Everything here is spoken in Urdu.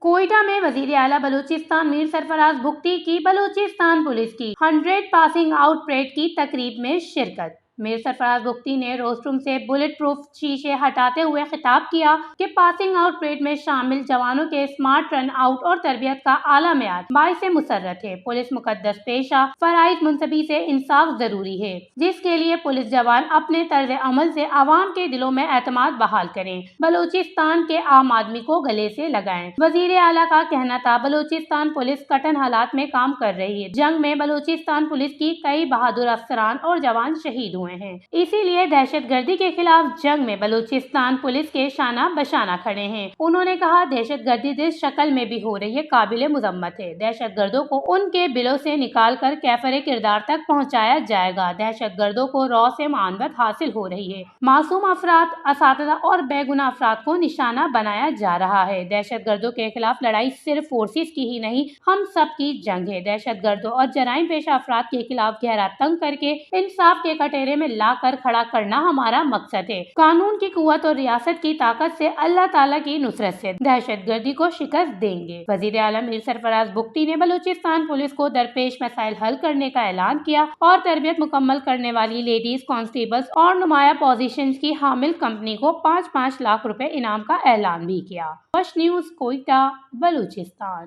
کوئٹہ میں وزیر اعلیٰ بلوچستان میر سرفراز بگٹی کی بلوچستان پولیس کی 100 پاسنگ آؤٹ پریڈ کی تقریب میں شرکت۔ میر سرفراز بگٹی نے روسٹروم سے بلٹ پروف شیشے ہٹاتے ہوئے خطاب کیا کہ پاسنگ آؤٹ پریڈ میں شامل جوانوں کے اسمارٹ رن آؤٹ اور تربیت کا اعلیٰ معیار باعث مسرت ہے۔ پولیس مقدس پیشہ فرائض منصبی سے انصاف ضروری ہے، جس کے لیے پولیس جوان اپنے طرز عمل سے عوام کے دلوں میں اعتماد بحال کریں، بلوچستان کے عام آدمی کو گلے سے لگائیں۔ وزیر اعلیٰ کا کہنا تھا، بلوچستان پولیس کٹھن حالات میں کام کر رہی ہے۔ جنگ میں بلوچستان پولیس کی کئی بہادر افسران اور جوان شہید ہوئے ہیں، اسی لیے دہشت گردی کے خلاف جنگ میں بلوچستان پولیس کے شانہ بشانہ کھڑے ہیں۔ انہوں نے کہا، دہشت گردی جس شکل میں بھی ہو رہی ہے قابل مذمت ہے۔ دہشت گردوں کو ان کے بلوں سے نکال کر کیفر کردار تک پہنچایا جائے گا۔ دہشت گردوں کو رَو سے معاونت حاصل ہو رہی ہے، معصوم افراد، اساتذہ اور بے گناہ افراد کو نشانہ بنایا جا رہا ہے۔ دہشت گردوں کے خلاف لڑائی صرف فورسز کی ہی نہیں، ہم سب کی جنگ ہے۔ دہشت گردوں اور جرائم پیشہ افراد کے خلاف گہرا تنگ کر کے انصاف کے کٹہرے میں لا کر کھڑا کرنا ہمارا مقصد ہے۔ قانون کی قوت اور ریاست کی طاقت سے اللہ تعالیٰ کی نصرت سے دہشت گردی کو شکست دیں گے۔ وزیر اعلیٰ میر سرفراز بگٹی نے بلوچستان پولیس کو درپیش مسائل حل کرنے کا اعلان کیا اور تربیت مکمل کرنے والی لیڈیز کانسٹیبلز اور نمایاں پوزیشنز کی حامل کمپنی کو 5-5 لاکھ روپے انعام کا اعلان بھی کیا۔ وش نیوز، کوئٹہ، بلوچستان۔